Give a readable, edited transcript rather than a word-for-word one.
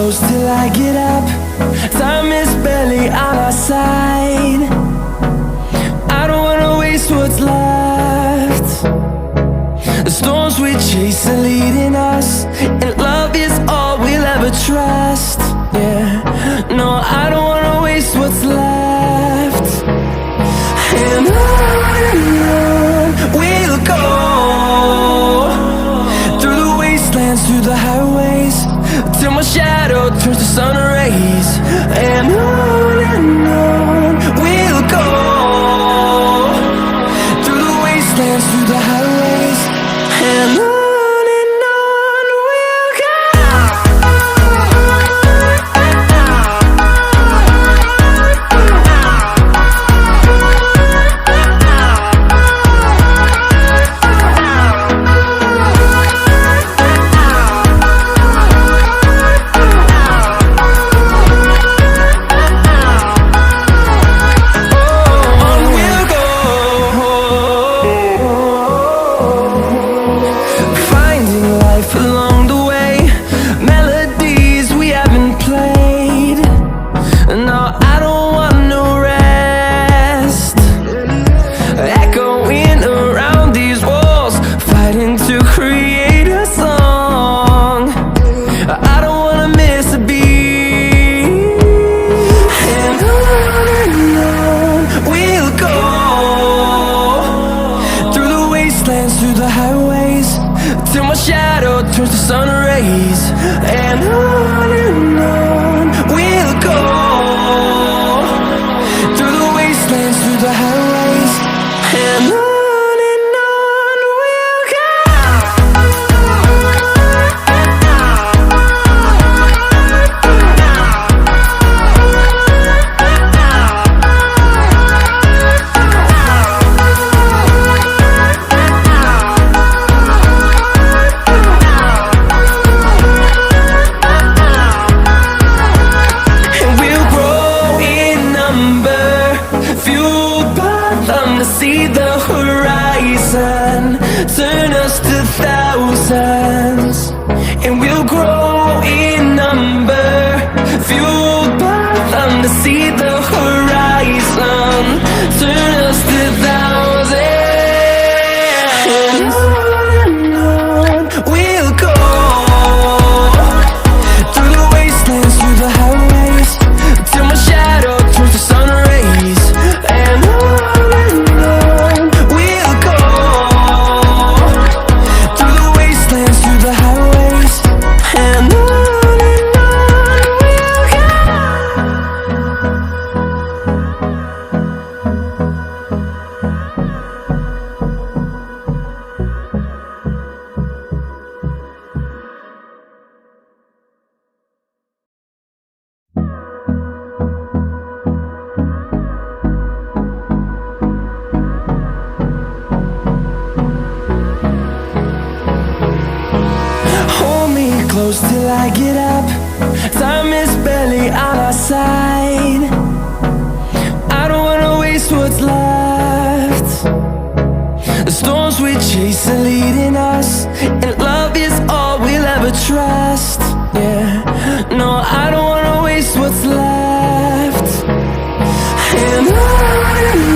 close till I get up. Time is barely on our side. I don't wanna waste what's left. The storms we chase are leading us, and love is all we'll ever trust. Yeah, no, I don't wanna waste what's left. And on we'll go, through the wastelands, through the highways, till my shadow turns to sun rays. And on we'll go, through the wastelands, through the highways, and on we'll go. Through the highways, till my shadow turns to sun rays. And on we'll go, through the wastelands, through the highways, and on we'll go. See the horizon, turn us to thousands, and we'll grow in number, fueled by them. To see the horizon, turn us to thousands, and on we'll go, through the wastelands, through the highways, till my shadow turns to sun rays. And close till I get up. Time is barely on our side. I don't wanna waste what's left. The storms we chase are leading us, and love is all we'll ever trust. Yeah, no, I don't wanna waste what's left. And on